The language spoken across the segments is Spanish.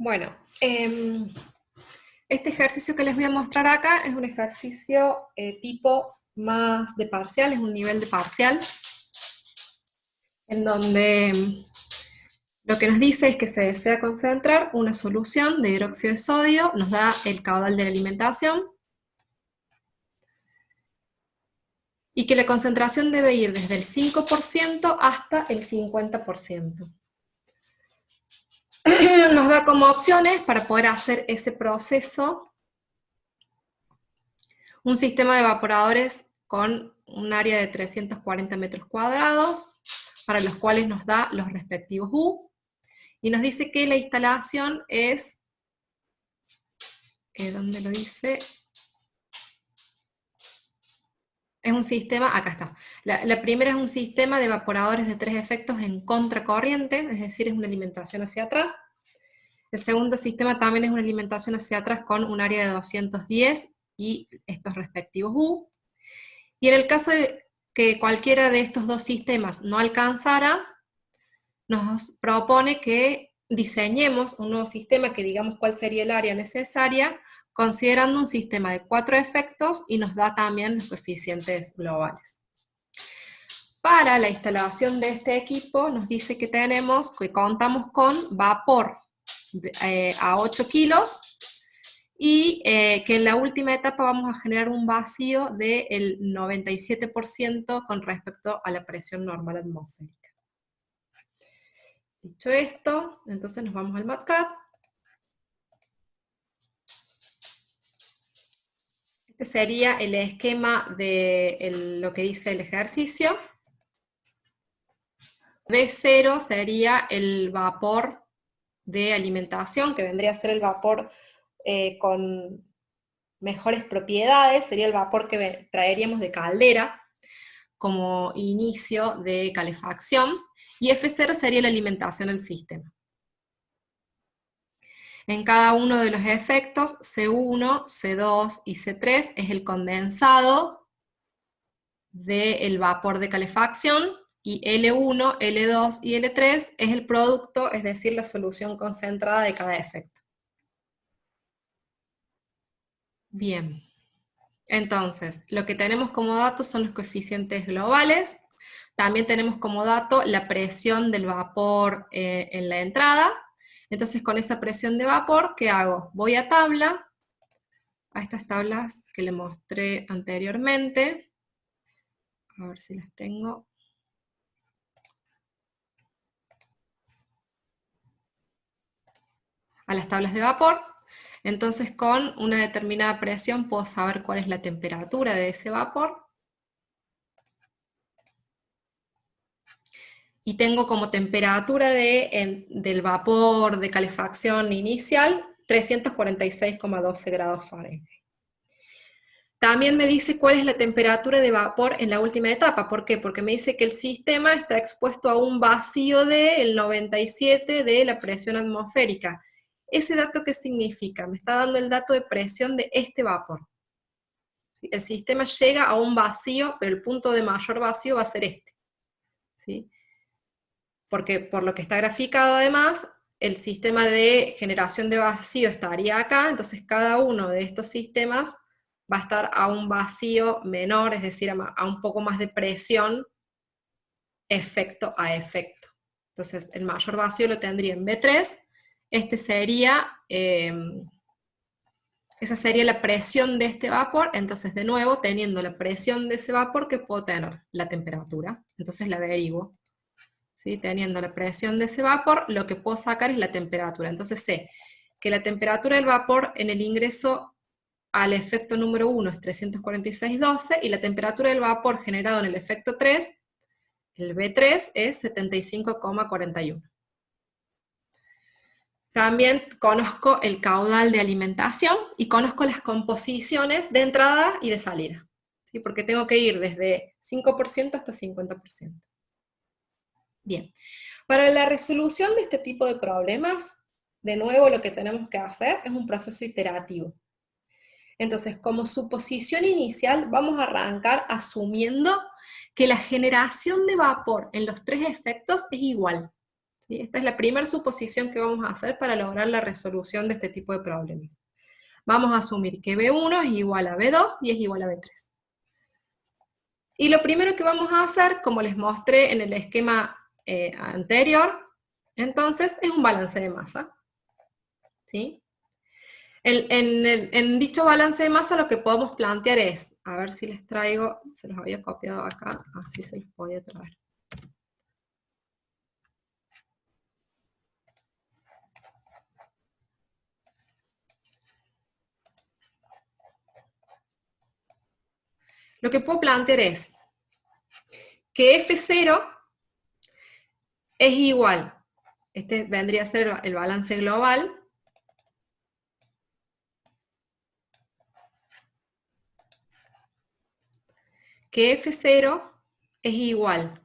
Bueno, este ejercicio que les voy a mostrar acá es un ejercicio tipo más de parcial, es un nivel de parcial, en donde lo que nos dice es que se desea concentrar una solución de hidróxido de sodio, nos da el caudal de la alimentación, y que la concentración debe ir desde el 5% hasta el 50%. Nos da como opciones para poder hacer ese proceso un sistema de evaporadores con un área de 340 metros cuadrados, para los cuales nos da los respectivos U, y nos dice que la instalación es, ¿dónde lo dice? Es un sistema, acá está. La primera es un sistema de evaporadores de 3 efectos en contracorriente, es decir, es una alimentación hacia atrás. El segundo sistema también es una alimentación hacia atrás con un área de 210 y estos respectivos U. Y en el caso de que cualquiera de estos dos sistemas no alcanzara, nos propone que diseñemos un nuevo sistema que digamos cuál sería el área necesaria, considerando un sistema de 4 efectos, y nos da también los coeficientes globales. Para la instalación de este equipo nos dice que contamos con vapor a 8 kilos, y que en la última etapa vamos a generar un vacío del 97% con respecto a la presión normal atmosférica. Dicho esto, entonces nos vamos al MATLAB. Este sería el esquema de lo que dice el ejercicio. B0 sería el vapor de alimentación, que vendría a ser el vapor con mejores propiedades, sería el vapor que traeríamos de caldera como inicio de calefacción, y F0 sería la alimentación del sistema. En cada uno de los efectos, C1, C2 y C3 es el condensado del vapor de calefacción, y L1, L2 y L3 es el producto, es decir, la solución concentrada de cada efecto. Bien, entonces, lo que tenemos como datos son los coeficientes globales. También tenemos como dato la presión del vapor en la entrada. Entonces, con esa presión de vapor, ¿qué hago? Voy a tabla, a estas tablas que le mostré anteriormente. A ver si las tengo. A las tablas de vapor. Entonces, con una determinada presión puedo saber cuál es la temperatura de ese vapor. Y tengo como temperatura del vapor de calefacción inicial 346,12 grados Fahrenheit. También me dice cuál es la temperatura de vapor en la última etapa. ¿Por qué? Porque me dice que el sistema está expuesto a un vacío del 97 de la presión atmosférica. ¿Ese dato qué significa? Me está dando el dato de presión de este vapor. El sistema llega a un vacío, pero el punto de mayor vacío va a ser este. ¿Sí? Porque por lo que está graficado además, el sistema de generación de vacío estaría acá, entonces cada uno de estos sistemas va a estar a un vacío menor, es decir, a un poco más de presión, efecto a efecto. Entonces el mayor vacío lo tendría en B3, este sería, esa sería la presión de este vapor. Entonces de nuevo, teniendo la presión de ese vapor, ¿qué puedo tener? La temperatura, entonces la averiguo. ¿Sí? Teniendo la presión de ese vapor, lo que puedo sacar es la temperatura. Entonces sé que la temperatura del vapor en el ingreso al efecto número 1 es 346,12, y la temperatura del vapor generado en el efecto 3, el B3, es 75,41. También conozco el caudal de alimentación, y conozco las composiciones de entrada y de salida, ¿sí? Porque tengo que ir desde 5% hasta 50%. Bien, para la resolución de este tipo de problemas, de nuevo lo que tenemos que hacer es un proceso iterativo. Entonces, como suposición inicial, vamos a arrancar asumiendo que la generación de vapor en los 3 efectos es igual. ¿sí? Esta es la primera suposición que vamos a hacer para lograr la resolución de este tipo de problemas. Vamos a asumir que B1 es igual a B2 y es igual a B3. Y lo primero que vamos a hacer, como les mostré en el esquema anterior, entonces, es un balance de masa. ¿Sí? En dicho balance de masa lo que podemos plantear es, a ver si les traigo, se los había copiado acá, así se los podía traer. Lo que puedo plantear es que F0 es igual, este vendría a ser el balance global, que F0 es igual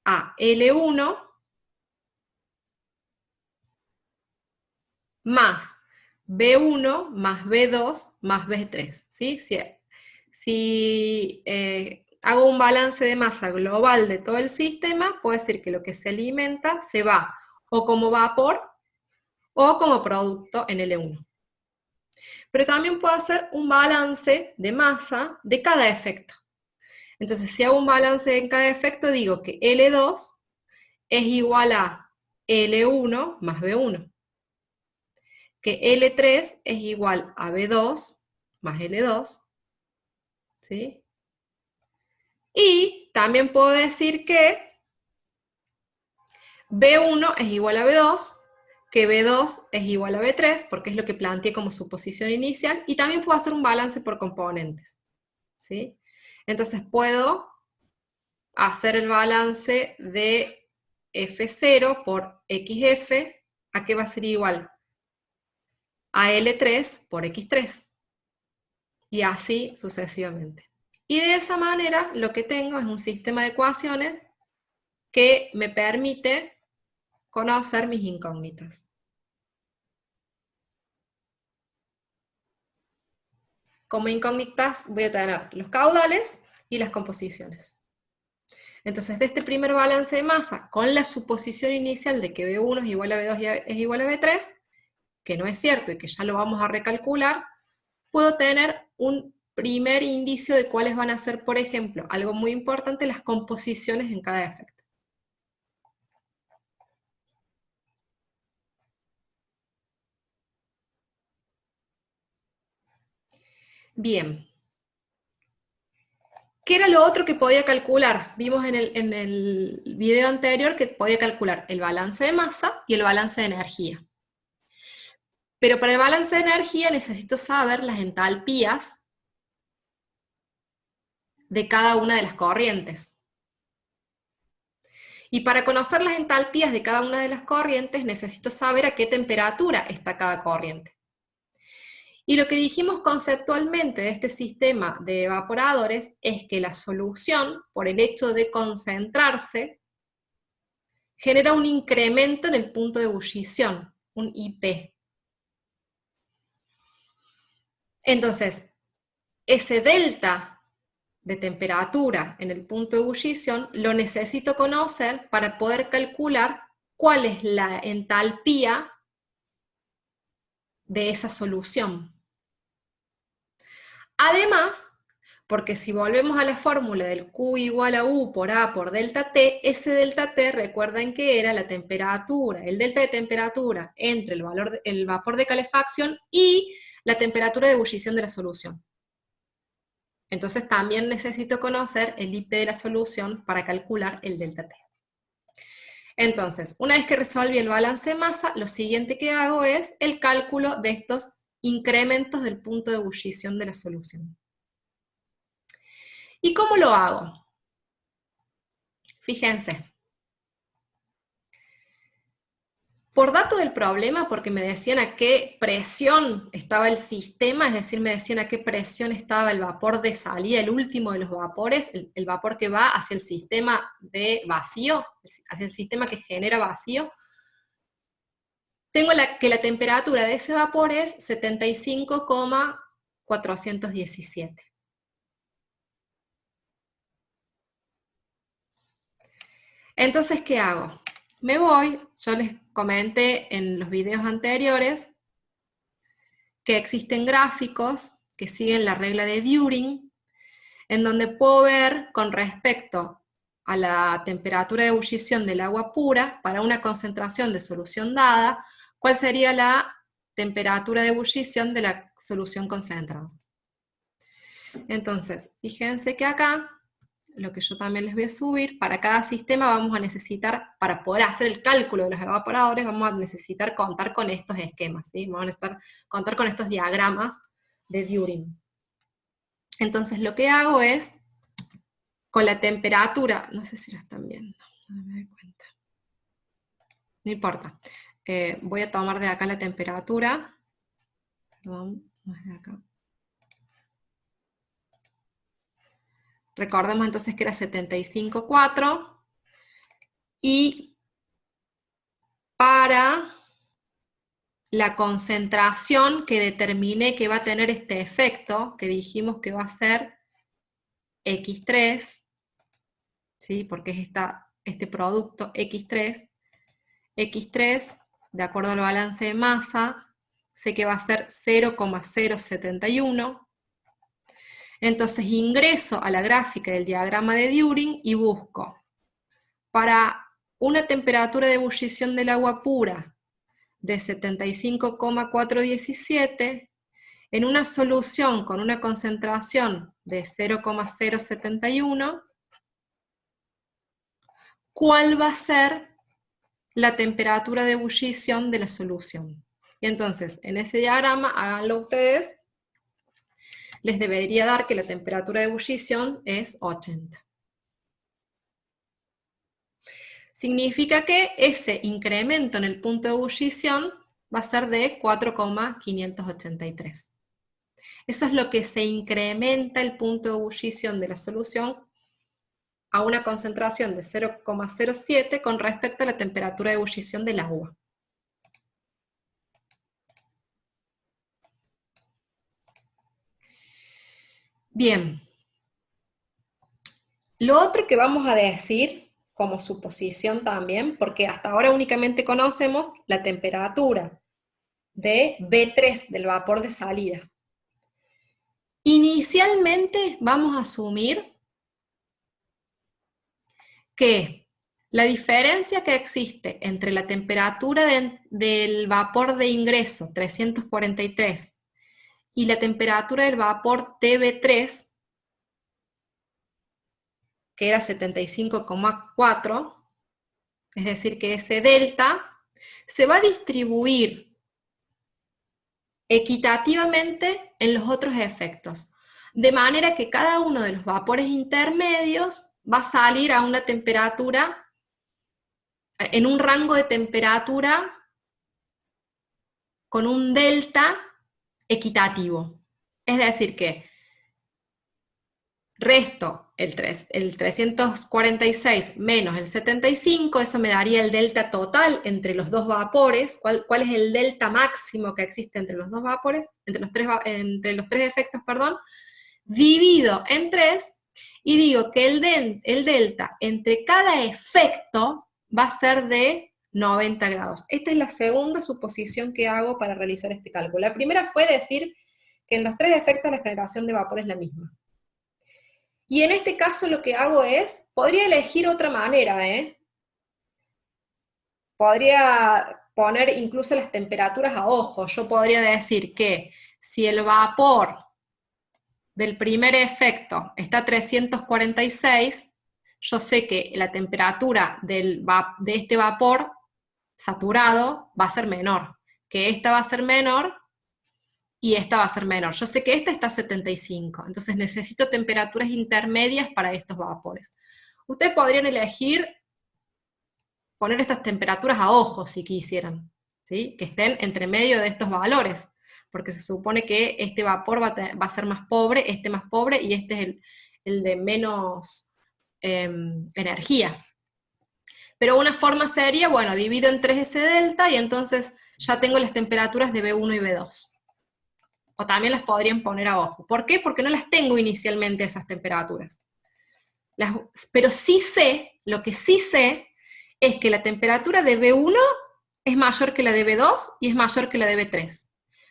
a L1 más B1 más B2 más B3, ¿sí? Si hago un balance de masa global de todo el sistema, puedo decir que lo que se alimenta se va o como vapor o como producto en L1. Pero también puedo hacer un balance de masa de cada efecto. Entonces, si hago un balance en cada efecto, digo que L2 es igual a L1 más B1. Que L3 es igual a B2 más L2, ¿sí? Y también puedo decir que B1 es igual a B2, que B2 es igual a B3, porque es lo que planteé como suposición inicial, y también puedo hacer un balance por componentes, ¿sí? Entonces puedo hacer el balance de F0 por XF, ¿a qué va a ser igual? A L3 por X3, y así sucesivamente. Y de esa manera lo que tengo es un sistema de ecuaciones que me permite conocer mis incógnitas. Como incógnitas voy a tener los caudales y las composiciones. Entonces, de este primer balance de masa, con la suposición inicial de que B1 es igual a B2 y es igual a B3, que no es cierto y que ya lo vamos a recalcular, puedo tener un primer indicio de cuáles van a ser, por ejemplo, algo muy importante, las composiciones en cada efecto. Bien. ¿Qué era lo otro que podía calcular? Vimos en el video anterior que podía calcular el balance de masa y el balance de energía. Pero para el balance de energía necesito saber las entalpías de cada una de las corrientes. Y para conocer las entalpías de cada una de las corrientes necesito saber a qué temperatura está cada corriente. Y lo que dijimos conceptualmente de este sistema de evaporadores es que la solución, por el hecho de concentrarse, genera un incremento en el punto de ebullición, un IP. Entonces, ese delta de temperatura en el punto de ebullición lo necesito conocer para poder calcular cuál es la entalpía de esa solución. Además, porque si volvemos a la fórmula del Q igual a U por A por delta T, ese delta T, recuerden que era la temperatura, el delta de temperatura entre el vapor de calefacción y la temperatura de ebullición de la solución. Entonces también necesito conocer el IP de la solución para calcular el delta T. Entonces, una vez que resolví el balance de masa, lo siguiente que hago es el cálculo de estos incrementos del punto de ebullición de la solución. ¿Y cómo lo hago? Fíjense. Por dato del problema, porque me decían a qué presión estaba el sistema, es decir, me decían a qué presión estaba el vapor de salida, el último de los vapores, el vapor que va hacia el sistema de vacío, hacia el sistema que genera vacío. Tengo que la temperatura de ese vapor es 75,417. Entonces, ¿qué hago? me voy, yo les comenté en los videos anteriores que existen gráficos que siguen la regla de During, en donde puedo ver con respecto a la temperatura de ebullición del agua pura, para una concentración de solución dada, cuál sería la temperatura de ebullición de la solución concentrada. Entonces, fíjense que acá, lo que yo también les voy a subir, para cada sistema vamos a necesitar, para poder hacer el cálculo de los evaporadores, vamos a necesitar contar con estos esquemas, ¿sí? Vamos a necesitar contar con estos diagramas de During. Entonces lo que hago es, con la temperatura, no sé si lo están viendo, no me doy cuenta. No importa. Voy a tomar de acá la temperatura. Perdón, no es de acá. Recordemos entonces que era 75,4. Y para la concentración que determiné que va a tener este efecto, que dijimos que va a ser X3, ¿sí? Porque es este producto X3, de acuerdo al balance de masa, sé que va a ser 0,071. Entonces ingreso a la gráfica del diagrama de During y busco para una temperatura de ebullición del agua pura de 75,417, en una solución con una concentración de 0,071, ¿cuál va a ser la temperatura de ebullición de la solución? Y entonces, en ese diagrama, háganlo ustedes, les debería dar que la temperatura de ebullición es 80. Significa que ese incremento en el punto de ebullición va a ser de 4,583. Eso es lo que se incrementa el punto de ebullición de la solución a una concentración de 0,07 con respecto a la temperatura de ebullición del agua. Bien. Lo otro que vamos a decir, como suposición también, porque hasta ahora únicamente conocemos la temperatura de B3 del vapor de salida. Inicialmente vamos a asumir que la diferencia que existe entre la temperatura del vapor de ingreso, 343, y la temperatura del vapor TB3, que era 75,4, es decir, que ese delta se va a distribuir equitativamente en los otros efectos, de manera que cada uno de los vapores intermedios va a salir a una temperatura, en un rango de temperatura con un delta equitativo. Es decir que resto el 346 menos el 75, eso me daría el delta total entre los dos vapores. ¿Cuál es el delta máximo que existe entre los dos vapores? Entre los tres efectos, perdón. Divido en 3 y digo que el delta entre cada efecto va a ser de 90 grados. Esta es la segunda suposición que hago para realizar este cálculo. La primera fue decir que en los tres efectos la generación de vapor es la misma. Y en este caso lo que hago es, podría elegir otra manera, Podría poner incluso las temperaturas a ojo. Yo podría decir que si el vapor del primer efecto está a 346, yo sé que la temperatura de este vapor saturado va a ser menor, que esta va a ser menor, y esta va a ser menor. Yo sé que esta está a 75, entonces necesito temperaturas intermedias para estos vapores. Ustedes podrían elegir poner estas temperaturas a ojo si quisieran, ¿sí? Que estén entre medio de estos valores, porque se supone que este vapor va a ser más pobre, este más pobre, y este es el de menos energía. Pero una forma sería, bueno, divido en 3 ese delta, y entonces ya tengo las temperaturas de B1 y B2. O también las podrían poner a ojo. ¿Por qué? Porque no las tengo inicialmente esas temperaturas. Pero sí sé, lo que sí sé, es que la temperatura de B1 es mayor que la de B2 y es mayor que la de B3.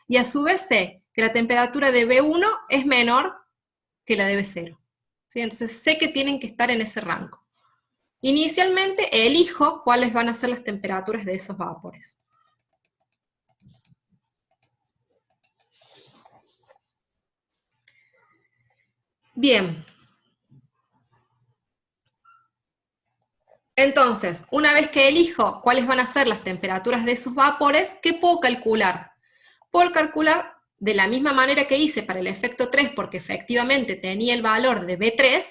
Y a su vez sé que la temperatura de B1 es menor que la de B0. ¿Sí? Entonces sé que tienen que estar en ese rango. Inicialmente elijo cuáles van a ser las temperaturas de esos vapores. Bien. Entonces, una vez que elijo cuáles van a ser las temperaturas de esos vapores, ¿qué puedo calcular? Puedo calcular de la misma manera que hice para el efecto 3, porque efectivamente tenía el valor de B3,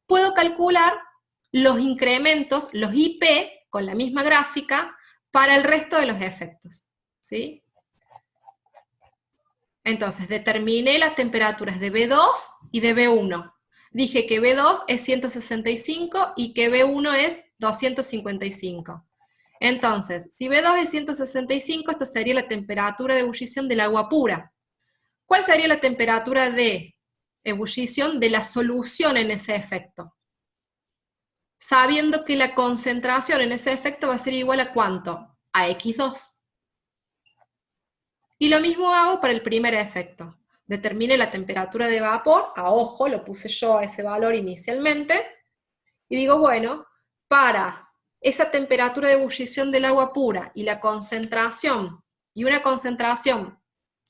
puedo calcular los incrementos, los IP, con la misma gráfica, para el resto de los efectos. ¿Sí? Entonces, determiné las temperaturas de B2 y de B1. Dije que B2 es 165 y que B1 es 255. Entonces, si B2 es 165, esto sería la temperatura de ebullición del agua pura. ¿Cuál sería la temperatura de ebullición de la solución en ese efecto? Sabiendo que la concentración en ese efecto va a ser igual a ¿cuánto? A X2. Y lo mismo hago para el primer efecto. Determine la temperatura de vapor, a ojo, lo puse yo a ese valor inicialmente, y digo, bueno, para esa temperatura de ebullición del agua pura y la concentración, y una concentración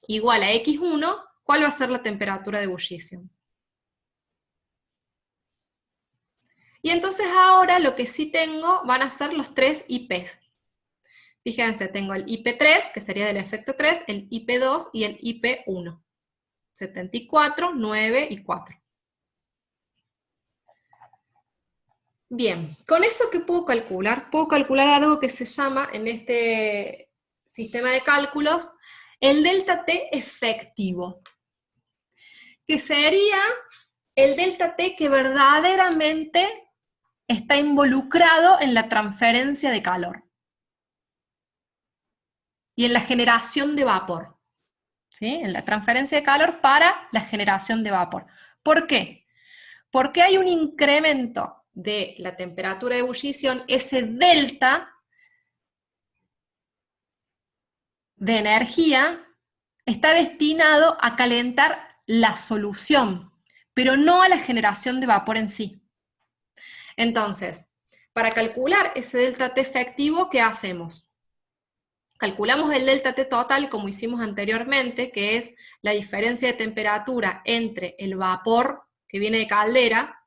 igual a X1, ¿cuál va a ser la temperatura de ebullición? Y entonces ahora lo que sí tengo van a ser los 3 IPs. Fíjense, tengo el IP3, que sería del efecto 3, el IP2 y el IP1. 74, 9 y 4. Bien, con eso ¿qué puedo calcular? Puedo calcular algo que se llama, en este sistema de cálculos, el delta T efectivo, que sería el delta T que verdaderamente está involucrado en la transferencia de calor y en la generación de vapor. ¿Sí? En la transferencia de calor para la generación de vapor. ¿Por qué? Porque hay un incremento de la temperatura de ebullición, ese delta de energía está destinado a calentar la solución, pero no a la generación de vapor en sí. Entonces, para calcular ese delta T efectivo, ¿qué hacemos? Calculamos el delta T total como hicimos anteriormente, que es la diferencia de temperatura entre el vapor que viene de caldera,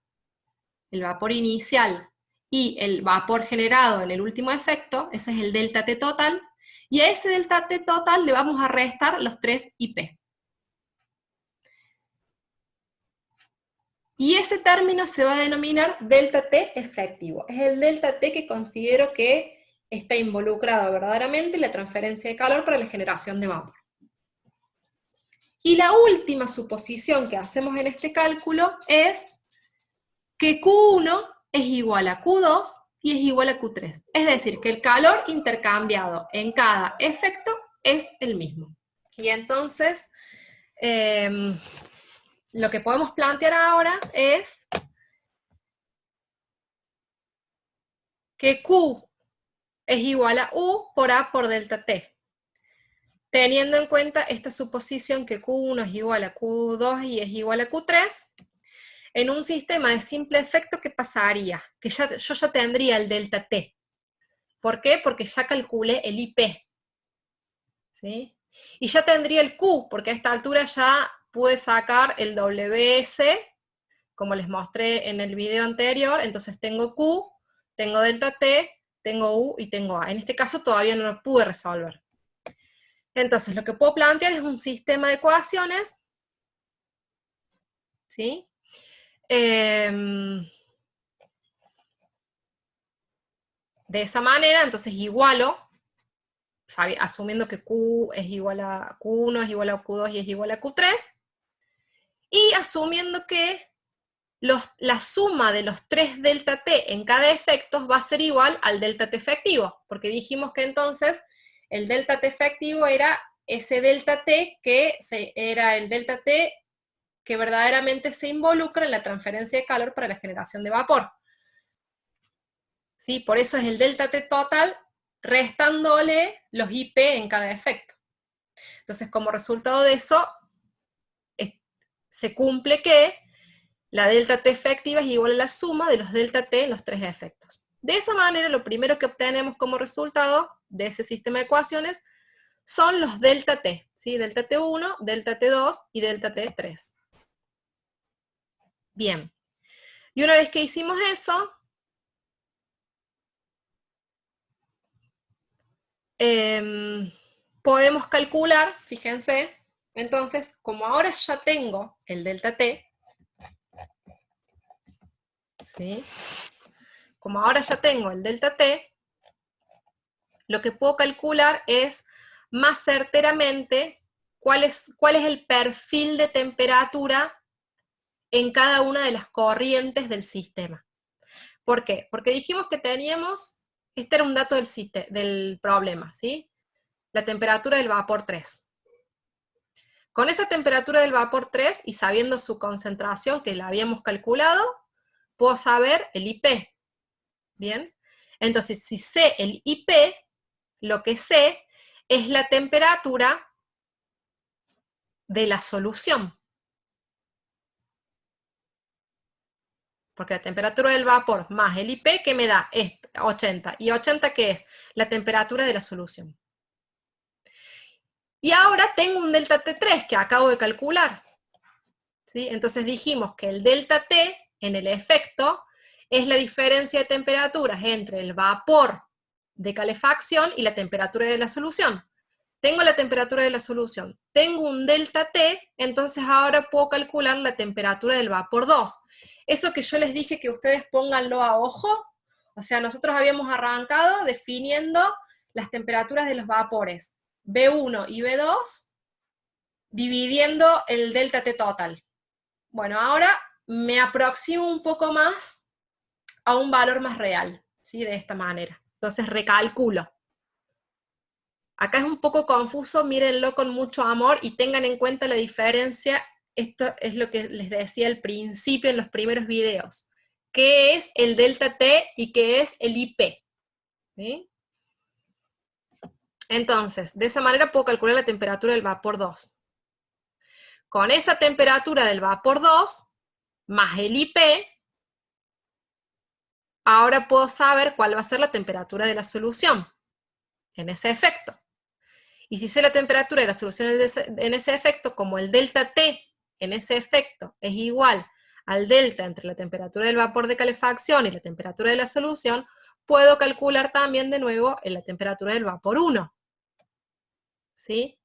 el vapor inicial, y el vapor generado en el último efecto, ese es el delta T total, y a ese delta T total le vamos a restar los 3 IP. Y ese término se va a denominar delta T efectivo. Es el delta T que considero que está involucrado verdaderamente en la transferencia de calor para la generación de vapor. Y la última suposición que hacemos en este cálculo es que Q1 es igual a Q2 y es igual a Q3. Es decir, que el calor intercambiado en cada efecto es el mismo. Y entonces, lo que podemos plantear ahora es que Q es igual a U por A por delta T. Teniendo en cuenta esta suposición que Q1 es igual a Q2 y es igual a Q3, en un sistema de simple efecto, ¿qué pasaría? Que yo ya tendría el delta T. ¿Por qué? Porque ya calculé el IP. ¿Sí? Y ya tendría el Q, porque a esta altura ya pude sacar el WS, como les mostré en el video anterior. Entonces tengo Q, tengo delta T, tengo U y tengo A. En este caso todavía no lo pude resolver. Entonces lo que puedo plantear es un sistema de ecuaciones, ¿sí? De esa manera, entonces igualo, asumiendo que Q es igual a Q1, es igual a Q2 y es igual a Q3, y asumiendo que la suma de los 3 delta T en cada efecto va a ser igual al delta T efectivo, porque dijimos que entonces el delta T efectivo era ese delta T que era el delta T que verdaderamente se involucra en la transferencia de calor para la generación de vapor. ¿sí? Por eso es el delta T total restándole los IP en cada efecto. Entonces, como resultado de eso, se cumple que la delta T efectiva es igual a la suma de los delta T en los tres efectos. De esa manera, lo primero que obtenemos como resultado de ese sistema de ecuaciones son los delta T, ¿sí? Delta T1, delta T2 y delta T3. Bien. Y una vez que hicimos eso, podemos calcular, fíjense, entonces, como ahora ya tengo el delta T, ¿sí? Como ahora ya tengo el delta T, lo que puedo calcular es más certeramente cuál es el perfil de temperatura en cada una de las corrientes del sistema. ¿Por qué? Porque dijimos que teníamos, este era un dato del problema, ¿sí? La temperatura del vapor 3. Con esa temperatura del vapor 3 y sabiendo su concentración que la habíamos calculado, puedo saber el IP. ¿Bien? Entonces, si sé el IP, lo que sé es la temperatura de la solución. Porque la temperatura del vapor más el IP, ¿qué me da? 80. ¿Y 80 qué es? La temperatura de la solución. Y ahora tengo un delta T3 que acabo de calcular. ¿Sí? Entonces dijimos que el delta T en el efecto es la diferencia de temperaturas entre el vapor de calefacción y la temperatura de la solución. Tengo la temperatura de la solución, tengo un delta T, entonces ahora puedo calcular la temperatura del vapor 2. Eso que yo les dije que ustedes pónganlo a ojo, o sea, nosotros habíamos arrancado definiendo las temperaturas de los vapores, B1 y B2, dividiendo el delta T total. Bueno, ahora me aproximo un poco más a un valor más real, ¿sí? De esta manera. Entonces recalculo. Acá es un poco confuso, mírenlo con mucho amor y tengan en cuenta la diferencia. Esto es lo que les decía al principio en los primeros videos. ¿Qué es el delta T y qué es el IP? ¿Sí? Entonces, de esa manera puedo calcular la temperatura del vapor 2. Con esa temperatura del vapor 2, más el IP, ahora puedo saber cuál va a ser la temperatura de la solución en ese efecto. Y si sé la temperatura de la solución en ese efecto, como el delta T en ese efecto es igual al delta entre la temperatura del vapor de calefacción y la temperatura de la solución, puedo calcular también de nuevo la temperatura del vapor 1. ¿Sí?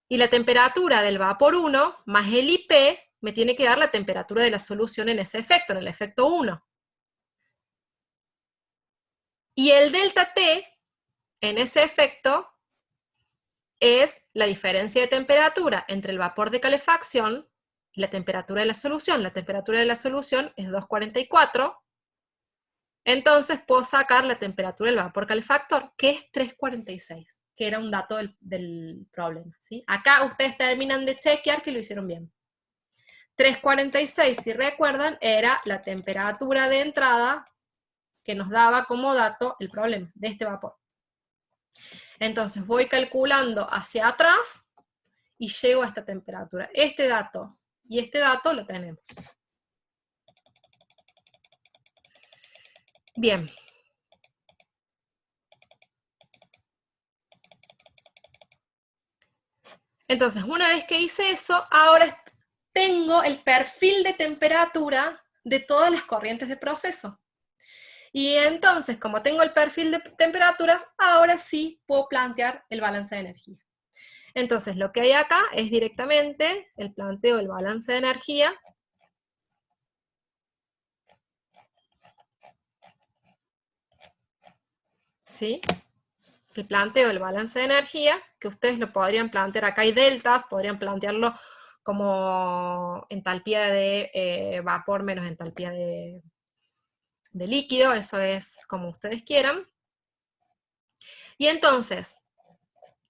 Y la temperatura del vapor 1 más el IP me tiene que dar la temperatura de la solución en ese efecto, en el efecto 1. Y el delta T en ese efecto es la diferencia de temperatura entre el vapor de calefacción y la temperatura de la solución. La temperatura de la solución es 244, entonces puedo sacar la temperatura del vapor calefactor, que es 346, que era un dato del problema. ¿Sí? Acá ustedes terminan de chequear que lo hicieron bien. 346, si recuerdan, era la temperatura de entrada que nos daba como dato el problema de este vapor. Entonces voy calculando hacia atrás y llego a esta temperatura. Este dato y este dato lo tenemos. Bien. Entonces, una vez que hice eso, ahora tengo el perfil de temperatura de todas las corrientes de proceso. Y entonces, como tengo el perfil de temperaturas, ahora sí puedo plantear el balance de energía. Entonces, lo que hay acá es directamente el planteo del balance de energía. ¿Sí? El planteo del balance de energía, que ustedes lo podrían plantear, acá hay deltas, podrían plantearlo como entalpía de vapor menos entalpía de líquido, eso es como ustedes quieran. Y entonces,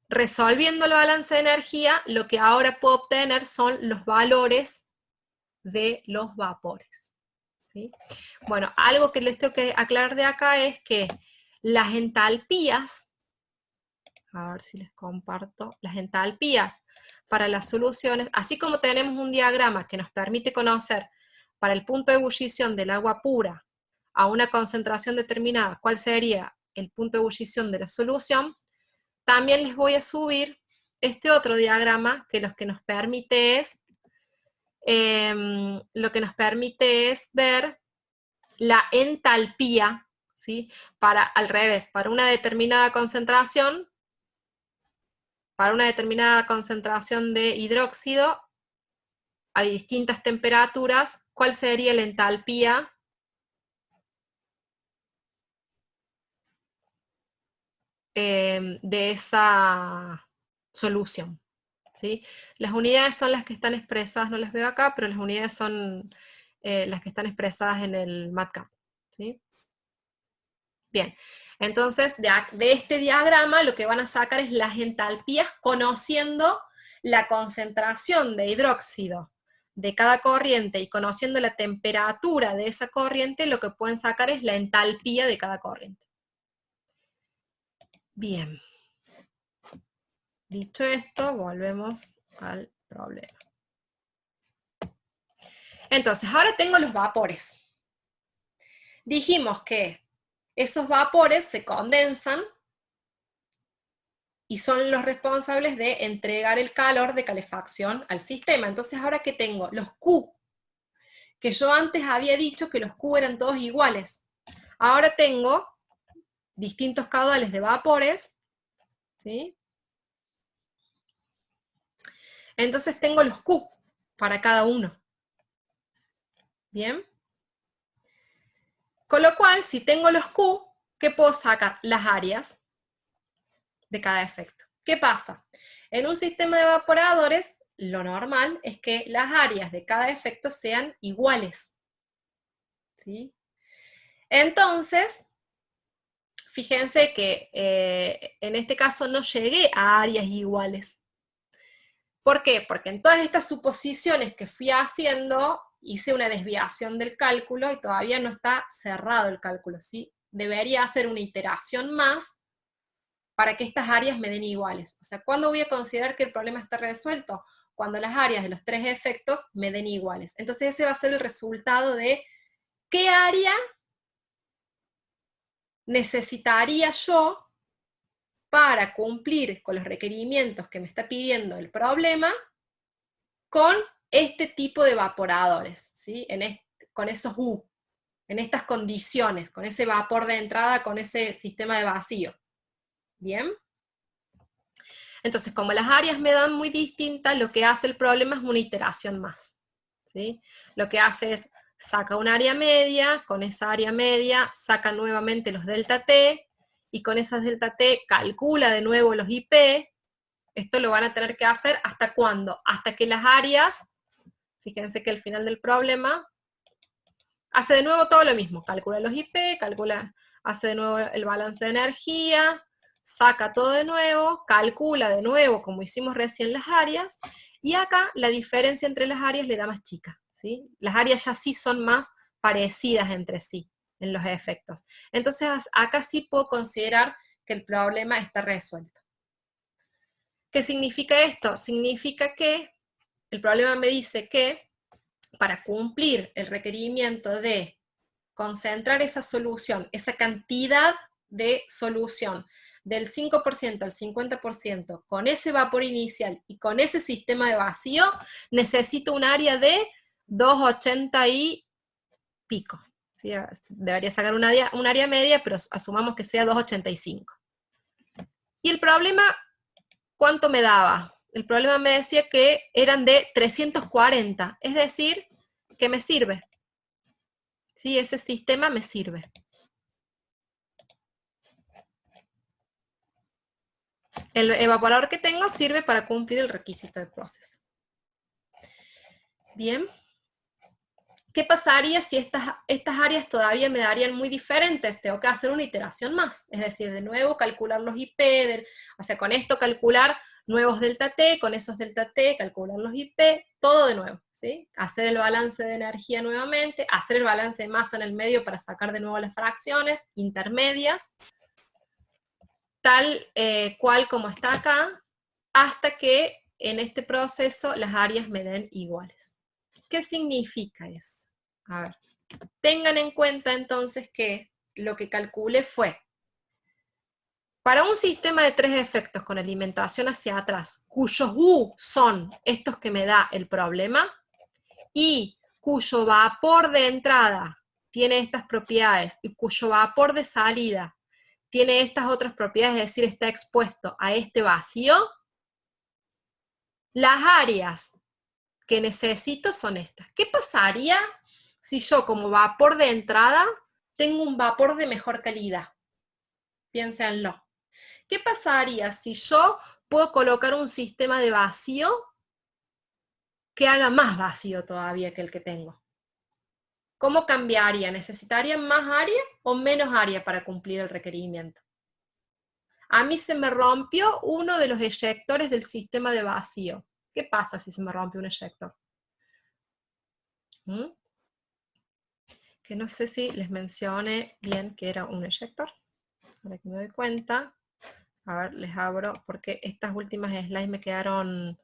resolviendo el balance de energía, lo que ahora puedo obtener son los valores de los vapores. ¿sí? Bueno, algo que les tengo que aclarar de acá es que las entalpías, a ver si les comparto, las entalpías para las soluciones, así como tenemos un diagrama que nos permite conocer para el punto de ebullición del agua pura a una concentración determinada cuál sería el punto de ebullición de la solución, también les voy a subir este otro diagrama que lo que nos permite es ver la entalpía, ¿sí? Al revés, para una determinada concentración de hidróxido a distintas temperaturas, ¿cuál sería la entalpía de esa solución? ¿Sí? Las unidades son las que están expresadas, no las veo acá, pero las unidades son las que están expresadas en el MATLAB, ¿sí? Bien, entonces de este diagrama lo que van a sacar es las entalpías conociendo la concentración de hidróxido de cada corriente y conociendo la temperatura de esa corriente, lo que pueden sacar es la entalpía de cada corriente. Bien. Dicho esto, volvemos al problema. Entonces, ahora tengo los vapores. Dijimos que esos vapores se condensan y son los responsables de entregar el calor de calefacción al sistema. Entonces, ¿ahora qué tengo? Los Q, que yo antes había dicho que los Q eran todos iguales. Ahora tengo distintos caudales de vapores, ¿sí? Entonces tengo los Q para cada uno. ¿Bien? Con lo cual, si tengo los Q, ¿qué puedo sacar? Las áreas de cada efecto. ¿Qué pasa? En un sistema de evaporadores, lo normal es que las áreas de cada efecto sean iguales. ¿Sí? Entonces, fíjense que en este caso no llegué a áreas iguales. ¿Por qué? Porque en todas estas suposiciones que fui haciendo, hice una desviación del cálculo y todavía no está cerrado el cálculo, ¿sí? Debería hacer una iteración más para que estas áreas me den iguales. O sea, ¿cuándo voy a considerar que el problema está resuelto? Cuando las áreas de los tres efectos me den iguales. Entonces ese va a ser el resultado de qué área necesitaría yo para cumplir con los requerimientos que me está pidiendo el problema con este tipo de evaporadores, ¿sí? Con esos U, en estas condiciones, con ese vapor de entrada, con ese sistema de vacío. ¿Bien? Entonces, como las áreas me dan muy distintas, lo que hace el problema es una iteración más, ¿sí? Lo que hace es, saca un área media, con esa área media saca nuevamente los delta T, y con esas delta T calcula de nuevo los IP. Esto lo van a tener que hacer ¿hasta cuándo? Hasta que las áreas, fíjense que al final del problema, hace de nuevo todo lo mismo, calcula los IP, hace de nuevo el balance de energía, saca todo de nuevo, calcula de nuevo, como hicimos recién, las áreas, y acá la diferencia entre las áreas le da más chica, ¿sí? Las áreas ya sí son más parecidas entre sí en los efectos. Entonces acá sí puedo considerar que el problema está resuelto. ¿Qué significa esto? Significa que el problema me dice que para cumplir el requerimiento de concentrar esa solución, esa cantidad de solución del 5% al 50% con ese vapor inicial y con ese sistema de vacío, necesito un área de 280 y pico. ¿Sí? Debería sacar un área media, pero asumamos que sea 285. Y el problema, ¿cuánto me daba? El problema me decía que eran de 340, es decir, que me sirve. ¿Sí? Ese sistema me sirve. El evaporador que tengo sirve para cumplir el requisito de proceso. Bien. ¿Qué pasaría si estas áreas todavía me darían muy diferentes? Tengo que hacer una iteración más, es decir, de nuevo calcular los IP, o sea, con esto calcular nuevos delta T, con esos delta T, calcular los IP, todo de nuevo, ¿sí? Hacer el balance de energía nuevamente, hacer el balance de masa en el medio para sacar de nuevo las fracciones intermedias, tal cual como está acá, hasta que en este proceso las áreas me den iguales. ¿Qué significa eso? A ver, tengan en cuenta entonces que lo que calculé fue, para un sistema de 3 efectos con alimentación hacia atrás, cuyos U son estos que me da el problema, y cuyo vapor de entrada tiene estas propiedades, y cuyo vapor de salida tiene estas otras propiedades, es decir, está expuesto a este vacío, las áreas que necesito son estas. ¿Qué pasaría si yo como vapor de entrada tengo un vapor de mejor calidad? Piénsenlo. ¿Qué pasaría si yo puedo colocar un sistema de vacío que haga más vacío todavía que el que tengo? ¿Cómo cambiaría? ¿Necesitaría más área o menos área para cumplir el requerimiento? A mí se me rompió uno de los eyectores del sistema de vacío. ¿Qué pasa si se me rompe un eyector? Que no sé si les mencioné bien que era un eyector. Ahora que me doy cuenta. A ver, les abro, porque estas últimas slides me quedaron...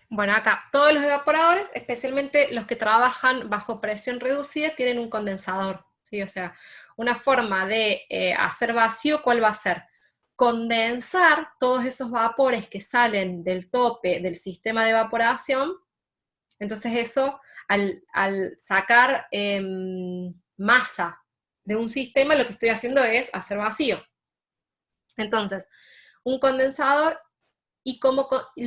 Bueno, acá, todos los evaporadores, especialmente los que trabajan bajo presión reducida, tienen un condensador, ¿sí? O sea, una forma de hacer vacío, ¿cuál va a ser? Condensar todos esos vapores que salen del tope del sistema de evaporación. Entonces eso, al sacar masa de un sistema, lo que estoy haciendo es hacer vacío. Entonces, un condensador, y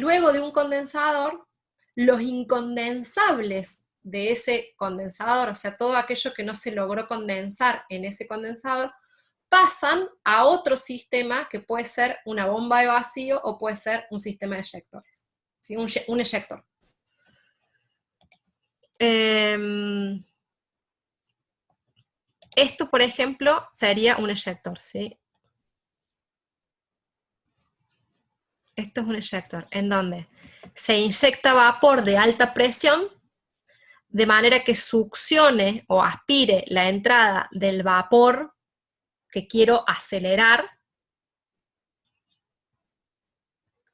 luego de un condensador, los incondensables de ese condensador, o sea, todo aquello que no se logró condensar en ese condensador, pasan a otro sistema que puede ser una bomba de vacío o puede ser un sistema de eyectores, ¿sí? Un eyector. Esto, por ejemplo, sería un eyector, ¿sí? Esto es un eyector, en donde se inyecta vapor de alta presión, de manera que succione o aspire la entrada del vapor que quiero acelerar.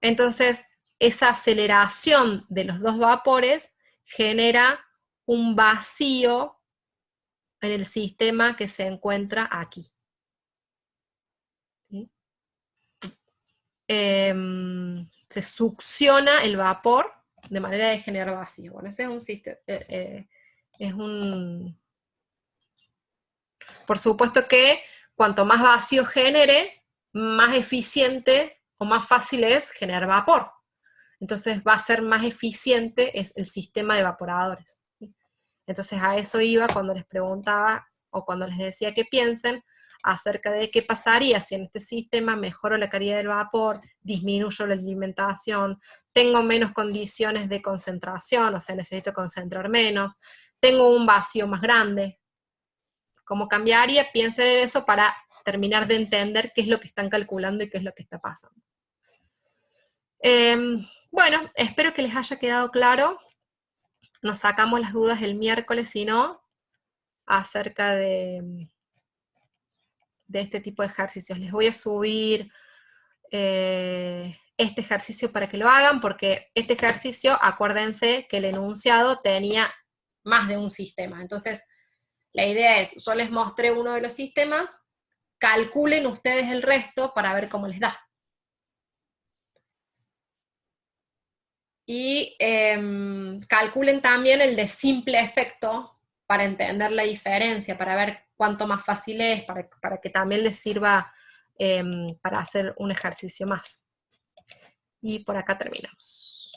Entonces, esa aceleración de los dos vapores genera un vacío en el sistema que se encuentra aquí. ¿Sí? Se succiona el vapor de manera de generar vacío. Bueno, ese es un sistema, por supuesto que cuanto más vacío genere, más eficiente o más fácil es generar vapor. Entonces va a ser más eficiente es el sistema de evaporadores. ¿Sí? Entonces a eso iba cuando les preguntaba, o cuando les decía que piensen acerca de qué pasaría si en este sistema mejoro la calidad del vapor, disminuyo la alimentación, tengo menos condiciones de concentración, o sea, necesito concentrar menos, tengo un vacío más grande. ¿Cómo cambiaría? Piensen en eso para terminar de entender qué es lo que están calculando y qué es lo que está pasando. Bueno, espero que les haya quedado claro. Nos sacamos las dudas el miércoles, si no, acerca de este tipo de ejercicios. Les voy a subir este ejercicio para que lo hagan, porque este ejercicio, acuérdense que el enunciado tenía más de un sistema. Entonces, la idea es, yo les mostré uno de los sistemas, calculen ustedes el resto para ver cómo les da. Y calculen también el de simple efecto para entender la diferencia, para ver cuánto más fácil es, para que también les sirva para hacer un ejercicio más. Y por acá terminamos.